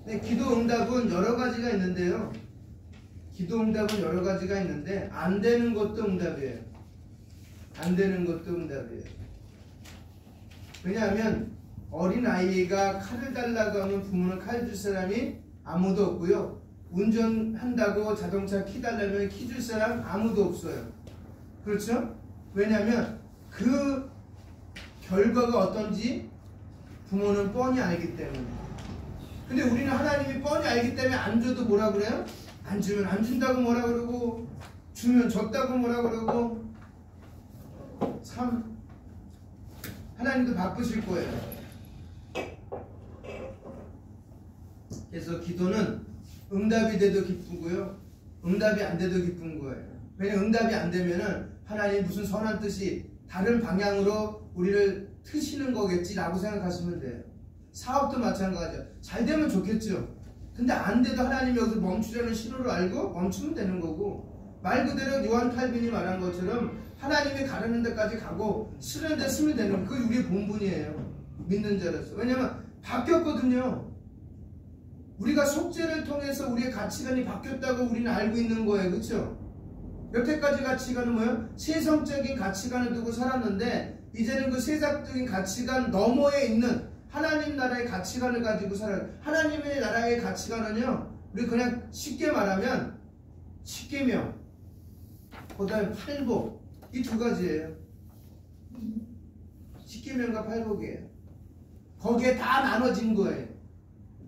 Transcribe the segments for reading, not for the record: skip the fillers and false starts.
네, 기도 응답은 여러 가지가 있는데요. 기도 응답은 여러 가지가 있는데 안 되는 것도 응답이에요. 안 되는 것도 응답이에요. 왜냐하면 어린아이가 칼을 달라고 하면 부모는 칼 줄 사람이 아무도 없고요. 운전한다고 자동차 키 달라면 키 줄 사람 아무도 없어요. 그렇죠? 왜냐하면 그 결과가 어떤지 부모는 뻔히 알기 때문에. 근데 우리는 하나님이 뻔히 알기 때문에 안 줘도 뭐라 그래요? 안 주면 안 준다고 뭐라 그러고, 주면 줬다고 뭐라 그러고. 참 하나님도 바쁘실 거예요. 그래서 기도는 응답이 돼도 기쁘고요, 응답이 안 돼도 기쁜 거예요. 왜냐면 응답이 안 되면은 하나님 무슨 선한 뜻이 다른 방향으로 우리를 트시는 거겠지라고 생각하시면 돼요. 사업도 마찬가지죠. 잘 되면 좋겠죠. 근데 안 돼도 하나님이 여기서 멈추려는 신호를 알고 멈추면 되는 거고, 말 그대로 요한 칼빈이 말한 것처럼 하나님이 가르는 데까지 가고 쓰는 데 쓰면 되는, 그게 우리의 본분이에요. 믿는 자로서. 왜냐면 바뀌었거든요. 우리가 속죄를 통해서 우리의 가치관이 바뀌었다고 우리는 알고 있는 거예요. 그렇죠? 여태까지 가치관은 뭐예요? 세상적인 가치관을 두고 살았는데 이제는 그 세상적인 가치관 너머에 있는 하나님 나라의 가치관을 가지고 살아요. 하나님의 나라의 가치관은요, 우리 그냥 쉽게 말하면 십계명, 그 다음에 팔복, 이 두 가지예요. 십계명과 팔복이에요. 거기에 다 나눠진 거예요.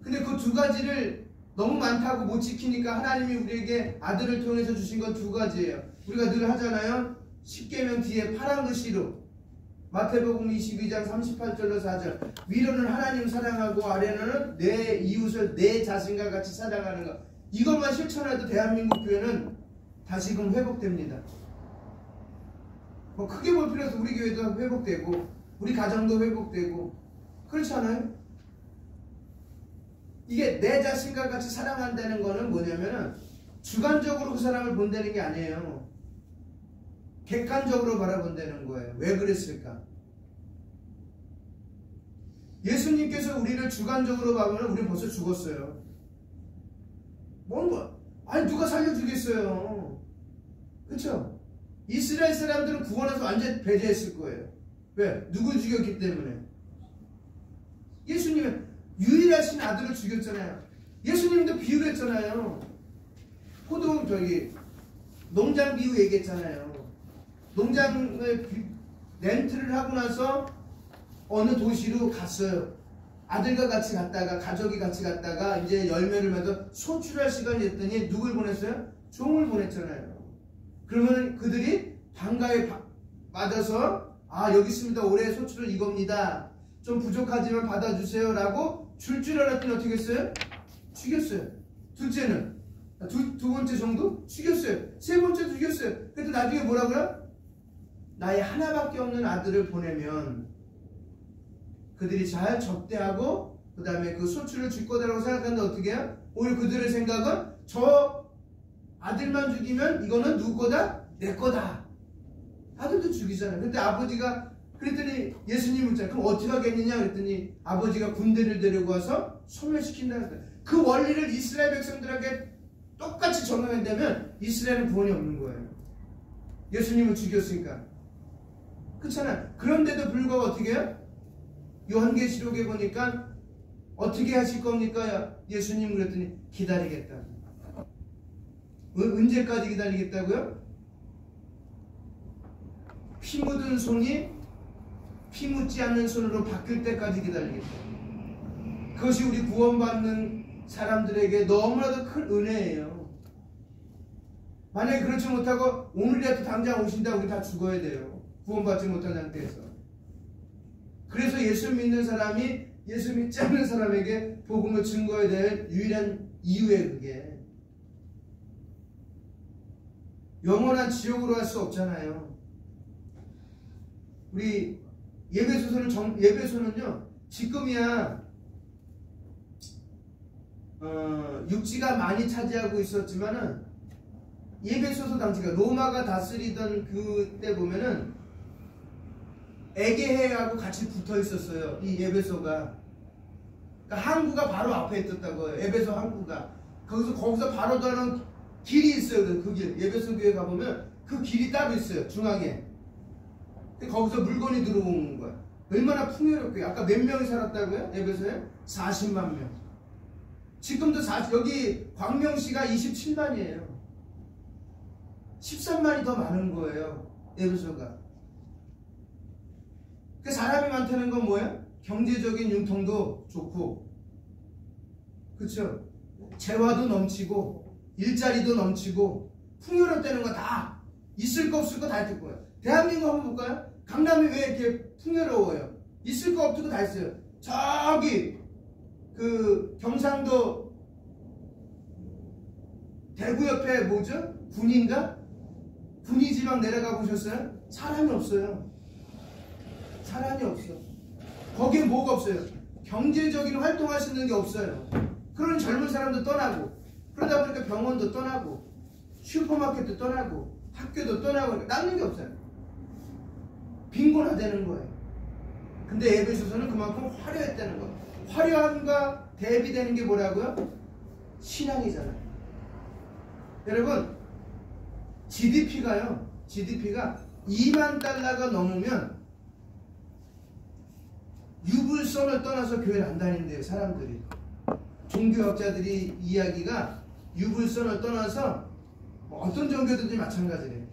근데 그 두 가지를 너무 많다고 못 지키니까 하나님이 우리에게 아들을 통해서 주신 건 두 가지예요. 우리가 늘 하잖아요. 십계명 뒤에 파란 글씨로 마태복음 22장 38절로 4절, 위로는 하나님 사랑하고 아래로는 내 이웃을 내 자신과 같이 사랑하는 것. 이것만 실천해도 대한민국 교회는 다시금 회복됩니다. 뭐 크게 볼 필요 없어. 우리 교회도 회복되고 우리 가정도 회복되고, 그렇지 않아요? 이게 내 자신과 같이 사랑한다는 거는 뭐냐면은 주관적으로 그 사람을 본다는 게 아니에요. 객관적으로 바라본다는 거예요. 왜 그랬을까? 예수님께서 우리를 주관적으로 봐보면 우리는 벌써 죽었어요. 아니 누가 살려주겠어요. 그렇죠? 이스라엘 사람들은 구원해서 완전 배제했을 거예요. 왜? 누굴 죽였기 때문에. 예수님은 유일하신 아들을 죽였잖아요. 예수님도 비유를 했잖아요. 농장 비유 얘기했잖아요. 농장을 렌트를 하고 나서 어느 도시로 갔어요. 아들과 같이 갔다가, 가족이 같이 갔다가 이제 열매를 맺어 소출할 시간이 됐더니 누굴 보냈어요? 종을 보냈잖아요. 그러면 그들이 반가에 맞아서, 아 여기 있습니다. 올해 소출은 이겁니다. 좀 부족하지만 받아주세요 라고 줄 알았더니 어떻게 했어요? 죽였어요. 둘째는 두 번째 정도 죽였어요. 세 번째 죽였어요. 근데 나중에 뭐라고요? 나의 하나밖에 없는 아들을 보내면 그들이 잘 접대하고 그 다음에 그 소출을 줄 거다라고 생각하는데 어떻게 해요? 오히려 그들의 생각은 저 아들만 죽이면 이거는 누구 거다? 내 거다. 아들도 죽이잖아요. 근데 아버지가 그랬더니 예수님 묻잖아요. 그럼 어떻게 하겠느냐 그랬더니 아버지가 군대를 데리고 와서 소멸시킨다 그랬어요. 그 원리를 이스라엘 백성들에게 똑같이 적용한다면 이스라엘은 구원이 없는 거예요. 예수님을 죽였으니까. 그렇잖아요. 그런데도 불구하고 어떻게 해요? 요한계시록에 보니까 어떻게 하실 겁니까? 예수님 그랬더니 기다리겠다. 언제까지 기다리겠다고요? 피 묻은 손이 피 묻지 않는 손으로 바뀔 때까지 기다리겠다. 그것이 우리 구원받는 사람들에게 너무나도 큰 은혜예요. 만약에 그렇지 못하고 오늘이라도 당장 오신다 우리 다 죽어야 돼요. 구원받지 못한 상태에서. 그래서 예수 믿는 사람이 예수 믿지 않는 사람에게 복음을 증거해야 될 유일한 이유예요. 그게 영원한 지옥으로 할 수 없잖아요. 우리 예배소는요 지금이야 육지가 많이 차지하고 있었지만은 예배소서 당시가 로마가 다스리던 그때 보면은 에게해하고 같이 붙어 있었어요. 이 예배소가. 그러니까 항구가 바로 앞에 있었다고요. 에베소 항구가. 거기서 바로 가는 길이 있어요. 그 길. 에베소 교회 가보면 그 길이 따로 있어요. 중앙에. 거기서 물건이 들어오는 거야. 얼마나 풍요롭게. 아까 몇 명이 살았다고요? 에베소에? 40만 명. 지금도 여기 광명시가 27만이에요. 13만이 더 많은 거예요. 에베소가. 그 사람이 많다는 건 뭐예요? 경제적인 융통도 좋고, 그쵸? 재화도 넘치고, 일자리도 넘치고, 풍요롭다는 거 다, 있을 거 없을 거 다 있을 거예요. 대한민국 한번 볼까요? 강남이 왜 이렇게 풍요로워요? 있을 거 없을 거 다 있어요. 저기, 경상도, 대구 옆에 뭐죠? 군인가? 군위지방 내려가 보셨어요? 사람이 없어요. 사람이 없어. 거기에 뭐가 없어요? 경제적인 활동할 수 있는 게 없어요. 그런 젊은 사람도 떠나고, 그러다 보니까 병원도 떠나고, 슈퍼마켓도 떠나고, 학교도 떠나고, 남는 게 없어요. 빈곤화되는 거예요. 근데 에베소서는 그만큼 화려했다는 거예요. 화려함과 대비되는 게 뭐라고요? 신앙이잖아요. 여러분, GDP가 2만 달러가 넘으면 유불선을 떠나서 교회를 안 다닌대요. 사람들이. 종교학자들이 이야기가 유불선을 떠나서 어떤 종교든지 마찬가지래요.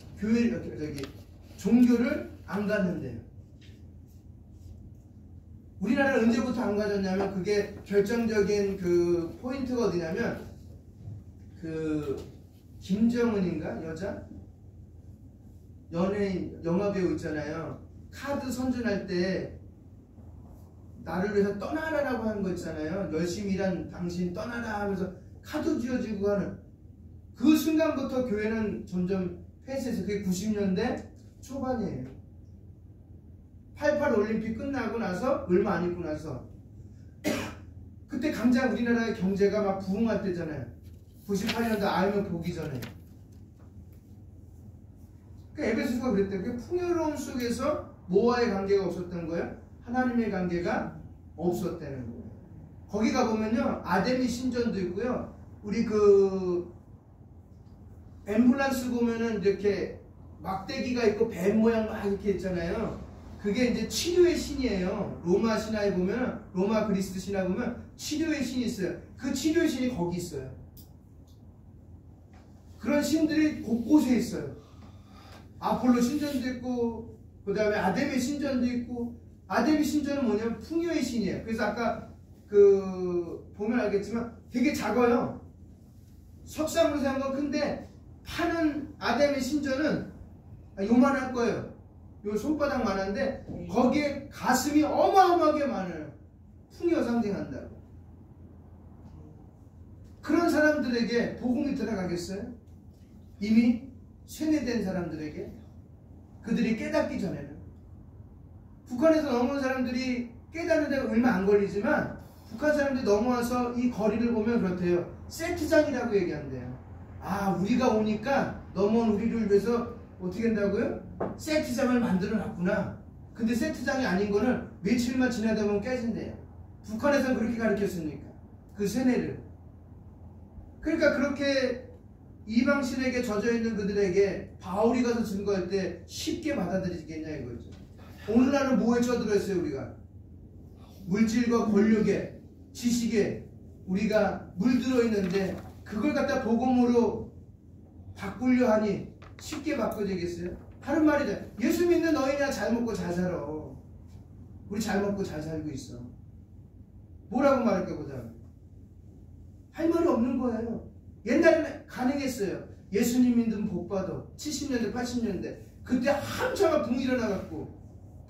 종교를 안 갔는데요. 우리나라는 언제부터 안 가졌냐면 그게 결정적인 그 포인트가 어디냐면 김정은인가? 여자? 연예인, 영화배우 있잖아요. 카드 선전할 때 나를 위해서 떠나라라고 하는 거 있잖아요. 열심히 일한 당신 떠나라 하면서 카드 쥐어주고 하는 그 순간부터 교회는 점점 폐쇄해서 그게 90년대 초반이에요. 88 올림픽 끝나고 나서 얼마 안 있고 나서 그때 당장 우리나라의 경제가 막 부흥할 때잖아요. 98년도 IMF 보기 전에. 그러니까 에베소서가 그랬대요. 그 풍요로움 속에서 뭐와의 관계가 없었던 거예요? 하나님의 관계가 없었다는 거예요. 거기 가보면요, 아데미 신전도 있고요. 우리 앰뷸런스 보면은 이렇게 막대기가 있고 뱀 모양 막 이렇게 있잖아요. 그게 이제 치료의 신이에요. 로마 신화에 보면, 로마 그리스 신화 보면 치료의 신이 있어요. 그 치료의 신이 거기 있어요. 그런 신들이 곳곳에 있어요. 아폴로 신전도 있고, 그 다음에 아데미 신전도 있고, 아데미 신전은 뭐냐면 풍요의 신이에요. 그래서 아까 보면 알겠지만 되게 작아요. 석상으로 세운 건 큰데 파는 아데미 신전은 요만할 거예요. 요 손바닥만한데 거기에 가슴이 어마어마하게 많아요. 풍요 상징한다고. 그런 사람들에게 복음이 들어가겠어요? 이미 세뇌된 사람들에게? 그들이 깨닫기 전에는. 북한에서 넘어온 사람들이 깨닫는 데가 얼마 안 걸리지만 북한 사람들이 넘어와서 이 거리를 보면 그렇대요. 세트장이라고 얘기한대요. 아, 우리가 오니까 넘어온 우리를 위해서 어떻게 한다고요? 세트장을 만들어 놨구나. 근데 세트장이 아닌 거는 며칠만 지나다 보면 깨진대요. 북한에서는 그렇게 가르쳤으니까. 그 세뇌를. 그러니까 그렇게 이방신에게 젖어있는 그들에게 바울이 가서 증거할 때 쉽게 받아들이겠냐 이거죠. 오늘날은 뭐에 젖들어 있어요 우리가? 물질과 권력에, 지식에 우리가 물들어 있는데 그걸 갖다 복음으로 바꾸려 하니 쉽게 바꿔지겠어요? 하는 말이죠. 예수 믿는 너희냐 잘 먹고 잘 살아. 우리 잘 먹고 잘 살고 있어. 뭐라고 말할까 보자. 할 말이 없는 거예요. 옛날에는 가능했어요. 예수님 믿으면 복 받아. 70년대 80년대 그때 한참 붕 일어나갖고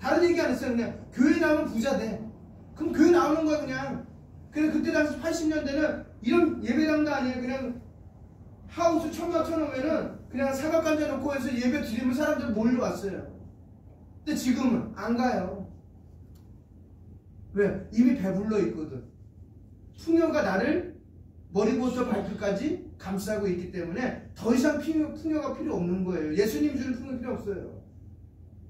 다른 얘기 안 했어요. 그냥 교회 나오면 부자 돼. 그럼 교회 나오는 거야 그냥. 그래서 그때 당시 80년대는 이런 예배당도 아니에요. 그냥 하우스 천막 쳐놓으면은 그냥 사각 관자 놓고 해서 예배 드리면 사람들 몰려왔어요. 근데 지금은 안 가요. 왜? 이미 배불러 있거든. 풍요가 나를 머리부터 발끝까지 감싸고 있기 때문에 더 이상 풍요가 필요 없는 거예요. 예수님 주는 풍요 필요 없어요.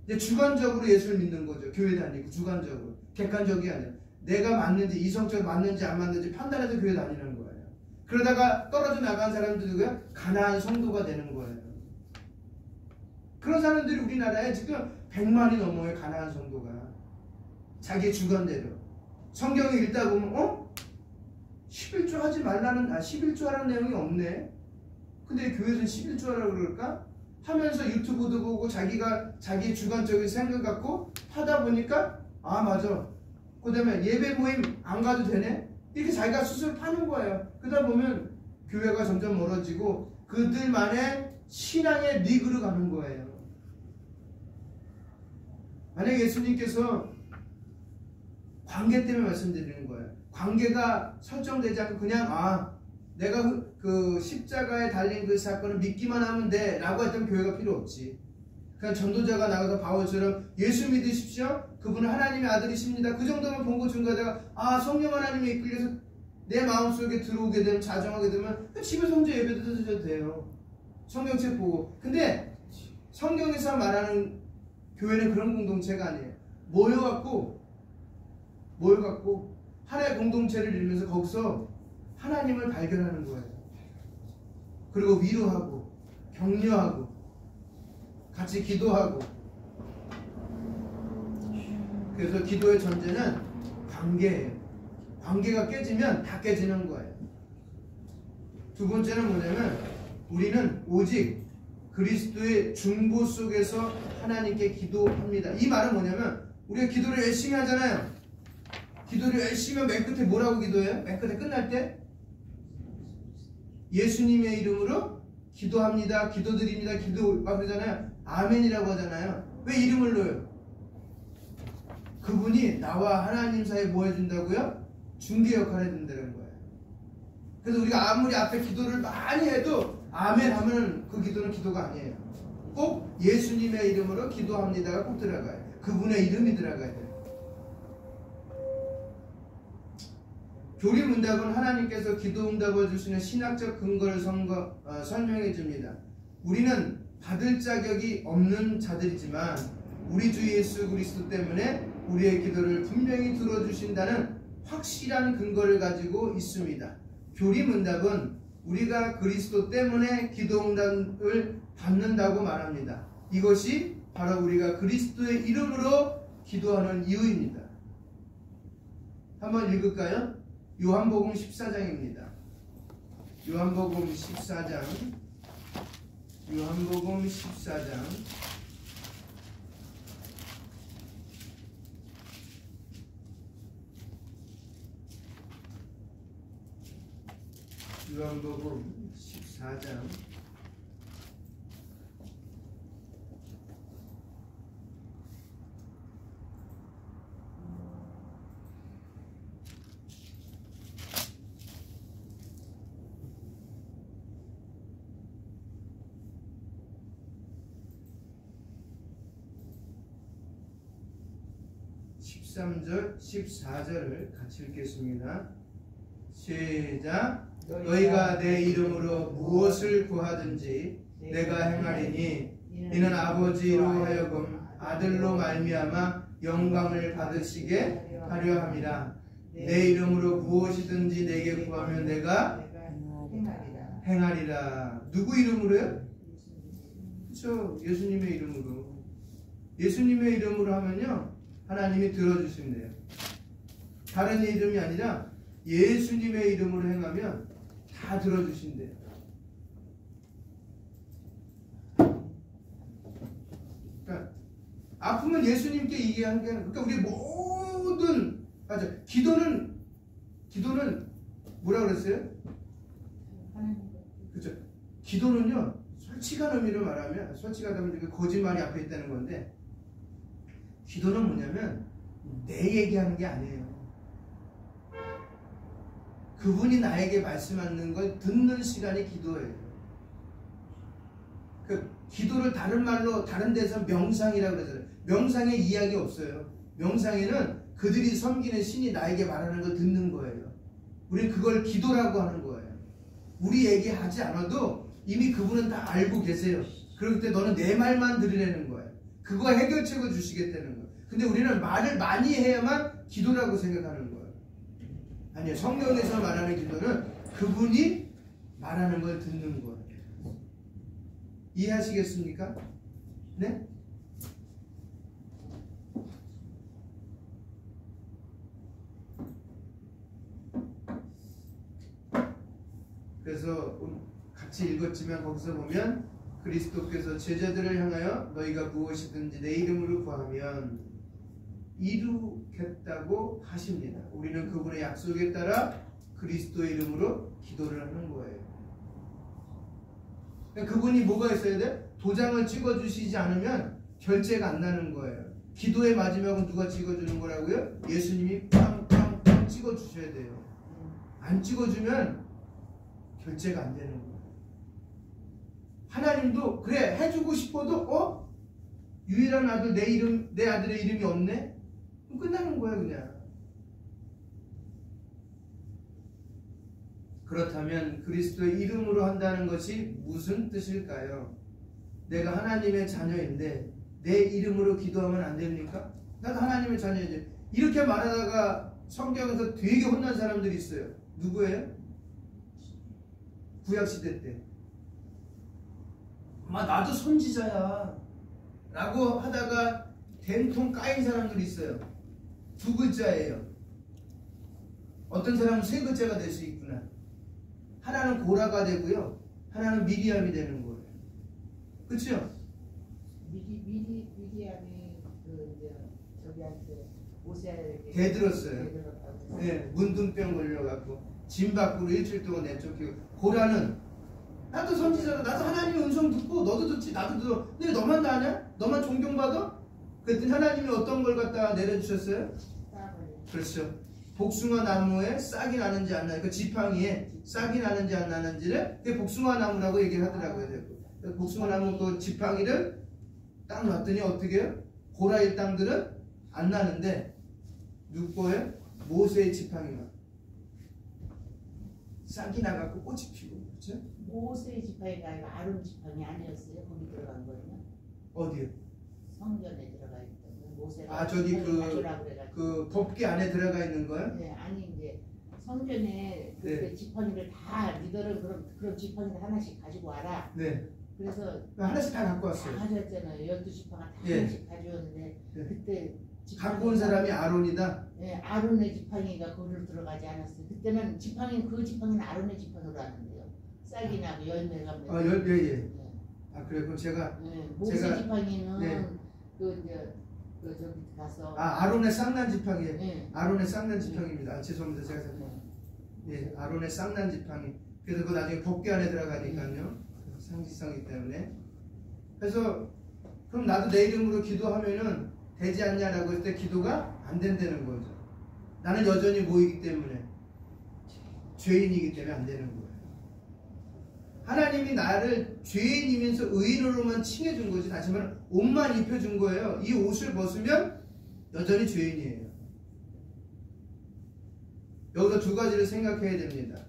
이제 주관적으로 예수를 믿는 거죠. 교회 다니고 주관적으로. 객관적이 아니라. 내가 맞는지, 이성적으로 맞는지 안 맞는지 판단해서 교회 다니는 거예요. 그러다가 떨어져 나간 사람들이 누구야? 가난한 성도가 되는 거예요. 그런 사람들이 우리나라에 지금 100만이 넘어요. 가난한 성도가. 자기 주관대로. 성경을 읽다 보면 11조 하지 말라는 11조 하라는 내용이 없네. 근데 교회에서는 11조 하라고 그럴까? 하면서 유튜브도 보고 자기가 자기 주관적인 생각 갖고 하다 보니까 맞아. 그 다음에 예배 모임 안 가도 되네? 이렇게 자기가 스스로 파는 거예요. 그러다 보면 교회가 점점 멀어지고 그들만의 신앙의 리그로 가는 거예요. 만약 예수님께서 관계 때문에 말씀드리는 거예요. 관계가 설정되지 않고 그냥 내가 그 십자가에 달린 그 사건을 믿기만 하면 돼 라고 했다면 교회가 필요 없지. 그냥 전도자가 나가서 바울처럼 예수 믿으십시오. 그분은 하나님의 아들이십니다. 그 정도만 본고 증거하다가 성령 하나님의 이끌려서 내 마음속에 들어오게 되면 자정하게 되면 집에서 혼자 예배도 드셔도 돼요. 성경책 보고. 근데 성경에서 말하는 교회는 그런 공동체가 아니에요. 모여갖고 하나의 공동체를 이루면서 거기서 하나님을 발견하는 거예요. 그리고 위로하고 격려하고 같이 기도하고. 그래서 기도의 전제는 관계예요. 관계가 깨지면 다 깨지는 거예요. 두 번째는 뭐냐면 우리는 오직 그리스도의 중보 속에서 하나님께 기도합니다. 이 말은 뭐냐면 우리가 기도를 열심히 하잖아요. 기도를 열심히 하면 맨 끝에 뭐라고 기도해요? 맨 끝에 끝날 때 예수님의 이름으로 기도합니다. 기도드립니다. 기도 막 그러잖아요. 아멘이라고 하잖아요. 왜 이름을 넣어요? 그분이 나와 하나님 사이에 뭐 해준다고요? 중개 역할을 해준다는 거예요. 그래서 우리가 아무리 앞에 기도를 많이 해도 아멘 하면 그 기도는 기도가 아니에요. 꼭 예수님의 이름으로 기도합니다가 꼭 들어가요. 그분의 이름이 들어가야 돼요. 교리문답은 하나님께서 기도응답을 주시는 신학적 근거를 설명해 줍니다. 우리는 받을 자격이 없는 자들이지만 우리 주 예수 그리스도 때문에 우리의 기도를 분명히 들어주신다는 확실한 근거를 가지고 있습니다. 교리문답은 우리가 그리스도 때문에 기도응답을 받는다고 말합니다. 이것이 바로 우리가 그리스도의 이름으로 기도하는 이유입니다. 한번 읽을까요? 요한복음 14장입니다. 요한복음 14장. 요한복음 14장. 요한복음 14장. 13절, 14절을 같이 읽겠습니다. 시작. 너희가 내 이름으로 무엇을 구하든지 내가 행하리니 이는 아버지로 하여금 아들로 말미암아 영광을 받으시게 하려 함이라. 내 이름으로 무엇이든지 내게 구하면 내가 행하리라. 누구 이름으로요? 그렇죠. 예수님의 이름으로. 예수님의 이름으로 하면요 하나님이 들어주신대요. 다른 이름이 아니라 예수님의 이름으로 행하면 다 들어주신대요. 그러니까 아프면 예수님께 얘기하는 게 아니라, 그러니까 우리 모든 맞아. 기도는 뭐라 그랬어요? 그렇죠. 기도는요 솔직한 의미로 말하면 솔직하다면 거짓말이 앞에 있다는 건데, 기도는 뭐냐면 내 얘기하는 게 아니에요. 그분이 나에게 말씀하는 걸 듣는 시간이 기도예요. 그 기도를 다른 말로 다른 데서 명상이라고 그러잖아요. 명상에 이야기 없어요. 명상에는 그들이 섬기는 신이 나에게 말하는 걸 듣는 거예요. 우리는 그걸 기도라고 하는 거예요. 우리 얘기하지 않아도 이미 그분은 다 알고 계세요. 그럴 때 너는 내 말만 들으라는 거예요. 그거 해결책을 주시겠다는 거예요. 근데 우리는 말을 많이 해야만 기도라고 생각하는 거예요. 아니요. 성경에서 말하는 기도는 그분이 말하는 걸 듣는 거예요. 이해하시겠습니까? 네? 그래서 같이 읽었지만 거기서 보면 그리스도께서 제자들을 향하여 너희가 무엇이든지 내 이름으로 구하면 이루겠다고 하십니다. 우리는 그분의 약속에 따라 그리스도의 이름으로 기도를 하는 거예요. 그러니까 그분이 뭐가 있어야 돼? 도장을 찍어주시지 않으면 결제가 안 나는 거예요. 기도의 마지막은 누가 찍어주는 거라고요? 예수님이 빵빵빵 찍어주셔야 돼요. 안 찍어주면 결제가 안 되는 거예요. 하나님도 그래 해주고 싶어도 유일한 아들 내 아들의 이름이 없네? 그럼 끝나는 거예요 그냥. 그렇다면 그리스도의 이름으로 한다는 것이 무슨 뜻일까요? 내가 하나님의 자녀인데 내 이름으로 기도하면 안 됩니까? 나도 하나님의 자녀이지. 이렇게 말하다가 성경에서 되게 혼난 사람들이 있어요. 누구예요? 구약시대 때 나도 선지자야 라고 하다가 된통 까인 사람들이 있어요. 두 글자예요. 어떤 사람은 세 글자가 될 수 있구나. 하나는 고라가 되고요, 하나는 미리암이 되는 거예요. 그렇죠? 미리암이 저기한테 모세에게 대들었어요. 네, 문둥병 걸려갖고 짐 밖으로 일주일 동안 내쫓기고. 고라는 나도 선지자다. 나도 하나님의 음성 듣고 너도 듣지 나도 들어. 근데 너만 다 하냐? 너만 존경받아? 그랬더니 하나님이 어떤 걸 갖다 내려주셨어요? 그렇죠. 복숭아 나무에 싹이 나는지 안 나는지, 그 지팡이에 싹이 나는지 안 나는지를 그게 복숭아 나무라고 얘기를 하더라고요. 복숭아 나무 그 지팡이를 딱 놨더니 어떻게 해요? 고라의 땅들은 안 나는데 누구 거예요? 모세의 지팡이만 싹이 나갖고 꽃이 피고. 그렇죠? 모세의 지팡이가 아니라 아론 지팡이 아니었어요? 거기 들어간 거예요? 어디요? 성전에 들어가 있던 모세가 저기 그 법궤 안에 들어가 있는 거요? 네, 아니 이제 성전에 그 네. 지팡이를 다 니들은 그런 지팡이를 하나씩 가지고 와라. 네. 그래서 하나씩 다 갖고 왔어요. 다 가져왔잖아요. 12지팡이 다 예. 하나씩 가져왔는데 네. 그때 갖고 온 사람이 아론이다. 네, 아론의 지팡이가 거기로 들어가지 않았어요. 그때는 그 지팡이는 아론의 지팡이로 하는데요. 싹이 나고 열매가 맺고. 예. 네. 그래 그럼 제가 모세 지팡이는 네. 저기 가서 아론의 쌍난 지팡이. 네. 아론의 쌍난 지팡이입니다. 죄송합니다. 제가 예, 아론의 쌍난 지팡이. 그래서 그 나중에 법궤 안에 들어가니까요. 상징성이기 때문에. 그래서 그럼 나도 내 이름으로 기도하면은 되지 않냐라고 했을 때 기도가 안 된다는 거죠. 나는 여전히 뭐이기 때문에 죄인이기 때문에 안 되는 거예요. 하나님이 나를 죄인이면서 의인으로만 칭해준 거지. 다시 말하면 옷만 입혀준 거예요. 이 옷을 벗으면 여전히 죄인이에요. 여기서 두 가지를 생각해야 됩니다.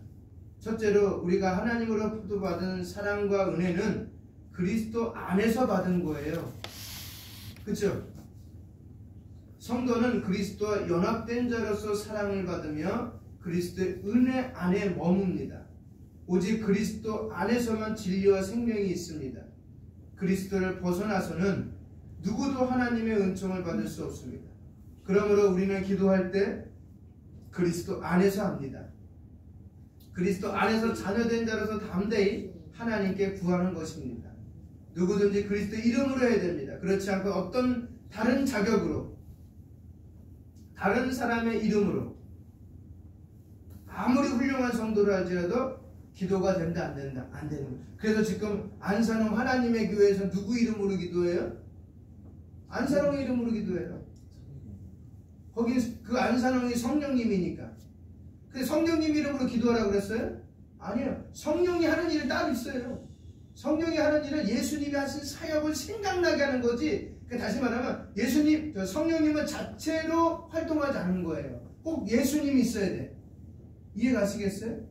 첫째로 우리가 하나님으로부터 받은 사랑과 은혜는 그리스도 안에서 받은 거예요. 그렇죠? 성도는 그리스도와 연합된 자로서 사랑을 받으며 그리스도의 은혜 안에 머뭅니다. 오직 그리스도 안에서만 진리와 생명이 있습니다. 그리스도를 벗어나서는 누구도 하나님의 은총을 받을 수 없습니다. 그러므로 우리는 기도할 때 그리스도 안에서 합니다. 그리스도 안에서 자녀된 자로서 담대히 하나님께 구하는 것입니다. 누구든지 그리스도 이름으로 해야 됩니다. 그렇지 않고 어떤 다른 자격으로, 다른 사람의 이름으로 아무리 훌륭한 성도를 할지라도 기도가 된다 안 된다? 안 되는 거예요. 그래서 지금 안산홍 하나님의 교회에서 누구 이름으로 기도해요? 안산홍의 이름으로 기도해요. 거기 그 안산홍이 성령님이니까. 근데 성령님 이름으로 기도하라고 그랬어요? 아니요. 성령이 하는 일은 따로 있어요. 성령이 하는 일은 예수님이 하신 사역을 생각나게 하는 거지. 다시 말하면 성령님은 자체로 활동하지 않는 거예요. 꼭 예수님이 있어야 돼. 이해 가시겠어요?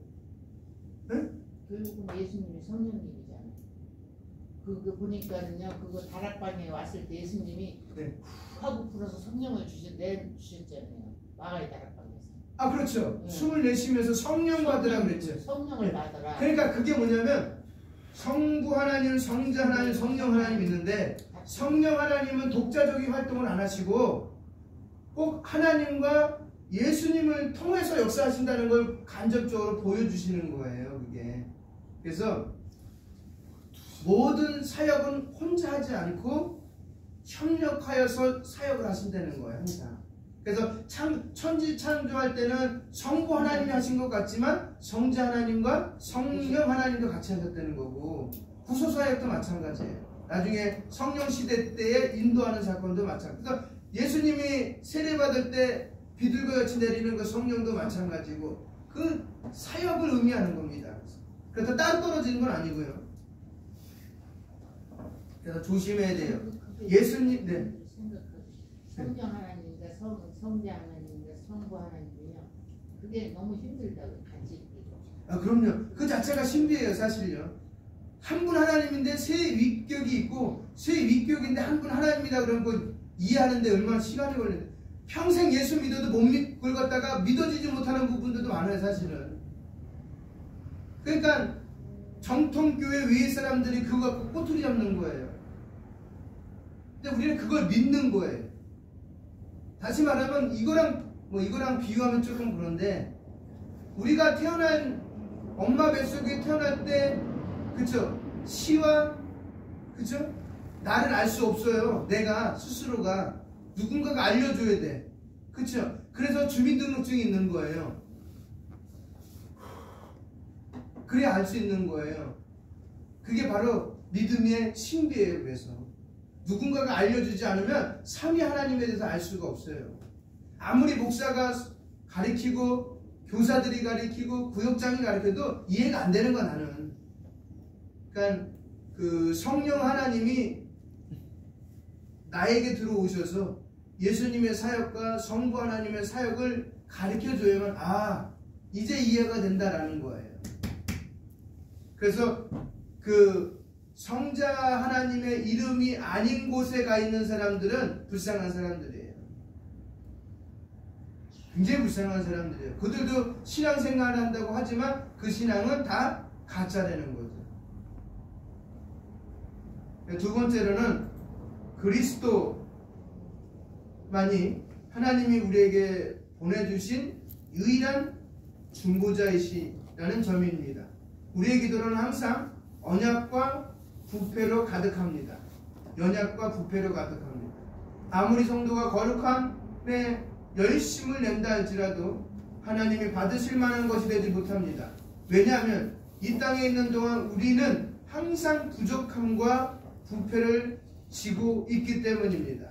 응? 결국은 예수님이 성령님이잖아요. 그거 보니까는요, 그거 다락방에 왔을 때 예수님이 후 하고 불어서 성령을 주셨잖아요. 막아야 따라가면서. 아 그렇죠. 네. 숨을 내쉬면서 성령 받으라 그랬죠. 성령을 받으라. 그러니까 그게 뭐냐면 성부 하나님, 성자 하나님, 성령 하나님 있는데 성령 하나님은 독자적인 활동을 안 하시고 꼭 하나님과 예수님을 통해서 역사하신다는 걸 간접적으로 보여주시는 거예요. 그게. 그래서 모든 사역은 혼자 하지 않고 협력하여서 사역을 하신다는 거예요. 항상. 그래서 천지 창조할 때는 성부 하나님이 하신 것 같지만 성자 하나님과 성령 하나님도 같이 하셨다는 거고 구소 사역도 마찬가지예요. 나중에 성령 시대 때에 인도하는 사건도 마찬가지. 그래서 예수님이 세례받을 때 비둘기가 같이 내리는 그 성령도 마찬가지고 그 사역을 의미하는 겁니다. 그래서 따로 떨어지는 건 아니고요. 그래서 조심해야 돼요. 예수님, 네. 성령 하나님과 성자 하나님과 성부 하나님이요. 그게 너무 힘들다고 같이 있기도. 아 그럼요. 그 자체가 신비예요, 사실요. 한 분 하나님인데 세 위격이 있고 세 위격인데 한 분 하나님이다 그런 거 이해하는데 얼마나 시간이 걸리는데 평생 예수 믿어도 못 믿고 갔다가 믿어지지 못하는 부분들도 많아요, 사실은. 그러니까 정통교회 위에 사람들이 그거 갖고 꼬투리 잡는 거예요. 근데 우리는 그걸 믿는 거예요. 다시 말하면 이거랑 비유하면 조금 그런데 우리가 태어난 엄마 뱃속에 태어날 때 그쵸? 시와 그쵸? 나를 알 수 없어요. 내가 스스로가 누군가가 알려줘야 돼. 그쵸? 그래서 주민등록증이 있는 거예요. 그래야 알 수 있는 거예요. 그게 바로 믿음의 신비예요. 그래서 누군가가 알려주지 않으면 삼위 하나님에 대해서 알 수가 없어요. 아무리 목사가 가르치고 교사들이 가르치고 구역장이 가르쳐도 이해가 안 되는 거 나는. 그러니까 그 성령 하나님이 나에게 들어오셔서 예수님의 사역과 성부 하나님의 사역을 가르쳐줘야만 이제 이해가 된다라는 거예요. 그래서 그 성자 하나님의 이름이 아닌 곳에 가 있는 사람들은 불쌍한 사람들이에요. 굉장히 불쌍한 사람들이에요. 그들도 신앙생활을 한다고 하지만 그 신앙은 다 가짜라는 거죠. 두 번째로는 그리스도만이 하나님이 우리에게 보내주신 유일한 중보자이시라는 점입니다. 우리의 기도는 항상 언약과 부패로 가득합니다. 연약과 부패로 가득합니다. 아무리 성도가 거룩함에 열심을 낸다 할지라도 하나님이 받으실 만한 것이 되지 못합니다. 왜냐하면 이 땅에 있는 동안 우리는 항상 부족함과 부패를 지고 있기 때문입니다.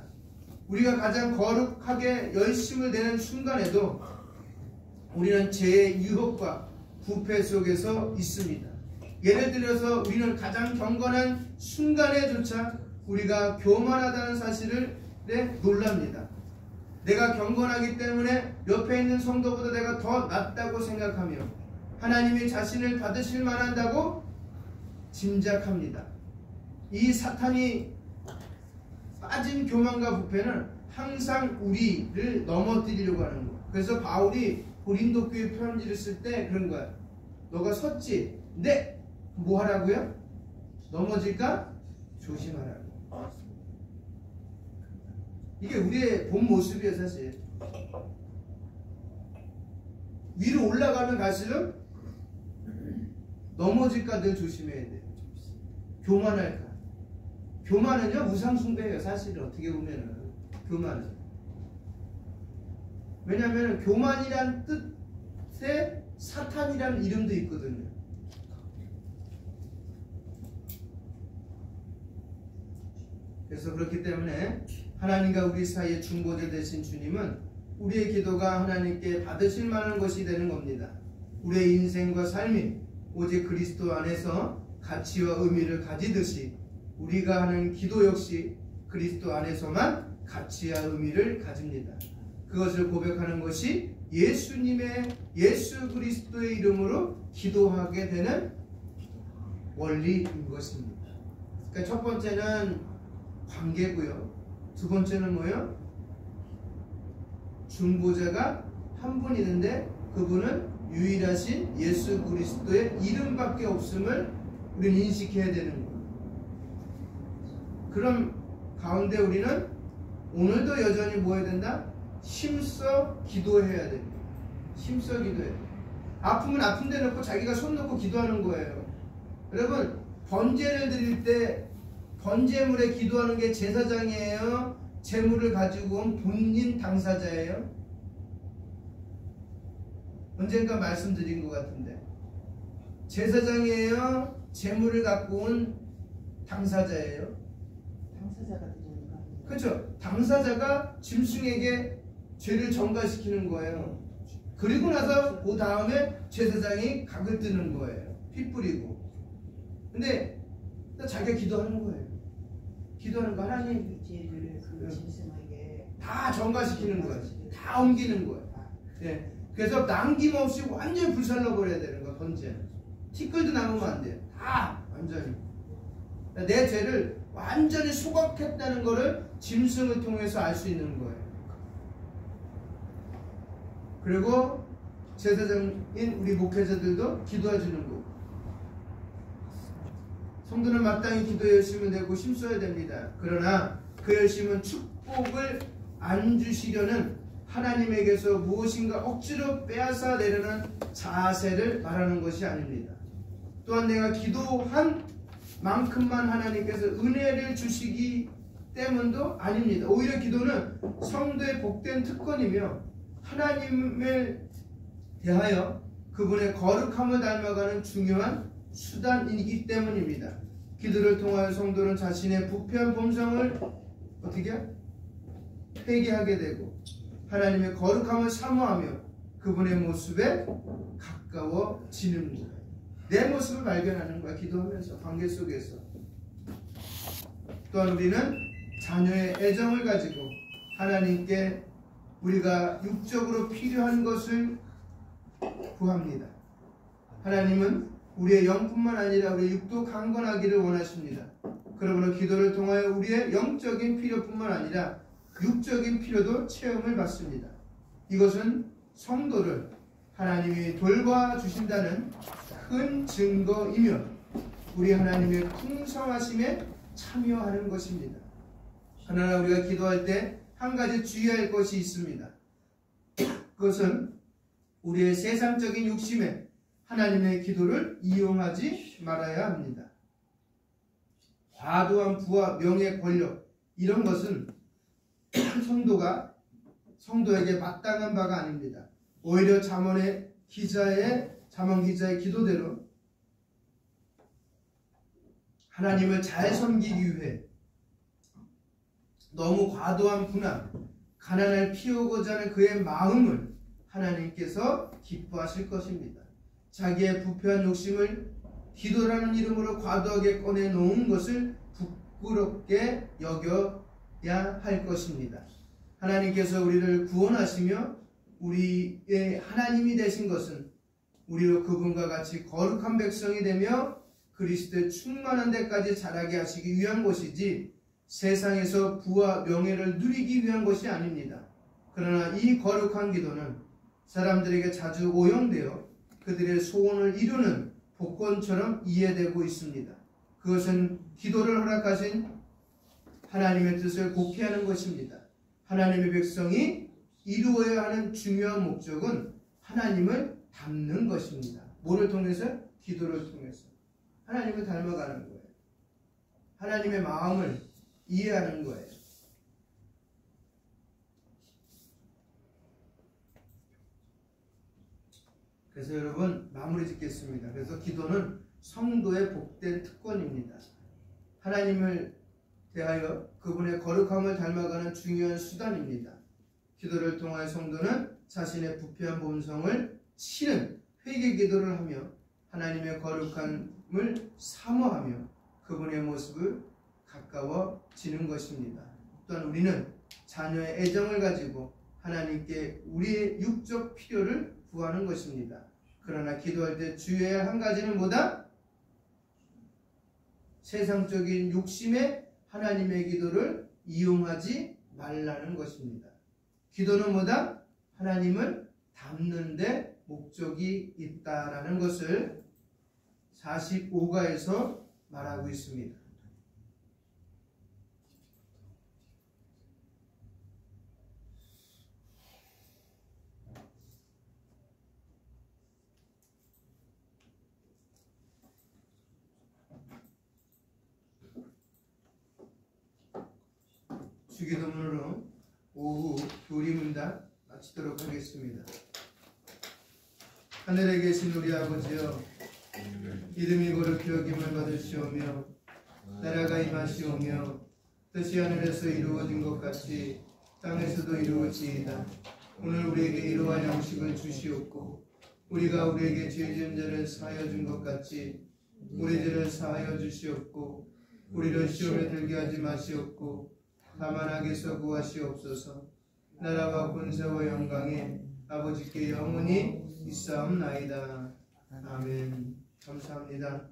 우리가 가장 거룩하게 열심을 내는 순간에도 우리는 죄의 유혹과 부패 속에서 있습니다. 예를 들어서 우리는 가장 경건한 순간에조차 우리가 교만하다는 사실을 놀랍니다. 내가 경건하기 때문에 옆에 있는 성도보다 내가 더 낫다고 생각하며 하나님이 자신을 받으실 만한다고 짐작합니다. 이 사탄이 빠진 교만과 부패는 항상 우리를 넘어뜨리려고 하는 거예요. 그래서 바울이 고린도 교회 편지를 쓸 때 그런 거야. 너가 섰지? 네! 뭐 하라고요? 넘어질까? 조심하라고. 이게 우리의 본 모습이에요, 사실. 위로 올라가면 갈수록 넘어질까 늘 조심해야 돼요. 교만할까? 교만은요, 우상숭배예요, 사실 어떻게 보면은. 교만은. 왜냐하면 교만이란 뜻에 사탄이라는 이름도 있거든요. 그래서 그렇기 때문에 하나님과 우리 사이의 중보자 되신 주님은 우리의 기도가 하나님께 받으실 만한 것이 되는 겁니다. 우리의 인생과 삶이 오직 그리스도 안에서 가치와 의미를 가지듯이 우리가 하는 기도 역시 그리스도 안에서만 가치와 의미를 가집니다. 그것을 고백하는 것이 예수 그리스도의 이름으로 기도하게 되는 원리인 것입니다. 그러니까 첫 번째는 관계고요. 두 번째는 뭐예요? 중보자가 한 분 있는데 그분은 유일하신 예수 그리스도의 이름밖에 없음을 우리는 인식해야 되는 거예요. 그럼 가운데 우리는 오늘도 여전히 뭐 해야 된다? 힘써 기도해야 됩니다. 힘써 기도해야 돼요. 아프면 아픈 데 놓고 자기가 손 놓고 기도하는 거예요. 여러분, 번제를 드릴 때 번제물에 기도하는 게 제사장이에요? 제물을 가지고 온 본인 당사자예요? 언젠가 말씀드린 것 같은데, 제사장이에요? 제물을 갖고 온 당사자예요? 당사자가 드리는 거 아니에요? 그렇죠. 당사자가 짐승에게 죄를 전가시키는 거예요. 그리고 나서 그 다음에 제사장이 각을 뜨는 거예요. 피 뿌리고. 근데 자기가 기도하는 거예요. 기도하는 거, 하나님 죄를 그 짐승에게 다 전가시키는 거예요. 다 옮기는 거예요. 예. 그래서 남김없이 완전히 불살라버려야 되는 거야. 번제는 티끌도 남으면 안 돼요. 다 완전히 내 죄를 완전히 소각했다는 거를 짐승을 통해서 알 수 있는 거예요. 그리고 제사장인 우리 목회자들도 기도해 주는 거고, 성도는 마땅히 기도에 열심을 내고 힘써야 됩니다. 그러나 그 열심은 축복을 안 주시려는 하나님에게서 무엇인가 억지로 빼앗아 내려는 자세를 말하는 것이 아닙니다. 또한 내가 기도한 만큼만 하나님께서 은혜를 주시기 때문도 아닙니다. 오히려 기도는 성도의 복된 특권이며 하나님을 대하여 그분의 거룩함을 닮아가는 중요한 수단이기 때문입니다. 기도를 통하여 성도는 자신의 부패한 본성을 어떻게 회개하게 되고 하나님의 거룩함을 사모하며 그분의 모습에 가까워지는 거예요. 내 모습을 발견하는 거야. 기도하면서, 관계 속에서. 또한 우리는 자녀의 애정을 가지고 하나님께 우리가 육적으로 필요한 것을 구합니다. 하나님은 우리의 영뿐만 아니라 우리의 육도 강건하기를 원하십니다. 그러므로 기도를 통하여 우리의 영적인 필요뿐만 아니라 육적인 필요도 체험을 받습니다. 이것은 성도를 하나님이 돌봐주신다는 큰 증거이며 우리 하나님의 풍성하심에 참여하는 것입니다. 그러나 우리가 기도할 때 한 가지 주의할 것이 있습니다. 그것은 우리의 세상적인 욕심에 하나님의 기도를 이용하지 말아야 합니다. 과도한 부와 명예, 권력, 이런 것은 성도에게 마땅한 바가 아닙니다. 오히려 잠언 기자의 기도대로 하나님을 잘 섬기기 위해 너무 과도한 분함, 가난을 피우고자 하는 그의 마음을 하나님께서 기뻐하실 것입니다. 자기의 부패한 욕심을 기도라는 이름으로 과도하게 꺼내놓은 것을 부끄럽게 여겨야 할 것입니다. 하나님께서 우리를 구원하시며 우리의 하나님이 되신 것은 우리로 그분과 같이 거룩한 백성이 되며 그리스도의 충만한 데까지 자라게 하시기 위한 것이지 세상에서 부와 명예를 누리기 위한 것이 아닙니다. 그러나 이 거룩한 기도는 사람들에게 자주 오용되어 그들의 소원을 이루는 복권처럼 이해되고 있습니다. 그것은 기도를 허락하신 하나님의 뜻을 곡해하는 것입니다. 하나님의 백성이 이루어야 하는 중요한 목적은 하나님을 닮는 것입니다. 뭐를 통해서? 기도를 통해서. 하나님을 닮아가는 거예요. 하나님의 마음을 이해하는 거예요. 그래서 여러분 마무리 짓겠습니다. 그래서 기도는 성도의 복된 특권입니다. 하나님을 대하여 그분의 거룩함을 닮아가는 중요한 수단입니다. 기도를 통하여 성도는 자신의 부패한 본성을 치는 회개 기도를 하며 하나님의 거룩함을 사모하며 그분의 모습을 가까워지는 것입니다. 또한 우리는 자녀의 애정을 가지고 하나님께 우리의 육적 필요를 구하는 것입니다. 그러나 기도할 때 주의해야 할 한 가지는 뭐다? 세상적인 욕심에 하나님의 기도를 이용하지 말라는 것입니다. 기도는 뭐다? 하나님을 닮는데 목적이 있다라는 것을 45가에서 말하고 있습니다. 주기도문으로 오후 교리문답 마치도록 하겠습니다. 하늘에 계신 우리 아버지여, 이름이 거룩히 여김을 받으시오며 나라가 임하시오며 뜻이 하늘에서 이루어진 것 같이 땅에서도 이루어지이다. 오늘 우리에게 이러한 양식을 주시옵고 우리가 우리에게 죄 지은 자를 사하여 준 것 같이 우리 죄를 사하여 주시옵고 우리를 시험에 들게 하지 마시옵고 다만 악에서 구하시옵소서. 나라와 권세와 영광이 아버지께 영원히 있사옵나이다. 아멘. 감사합니다.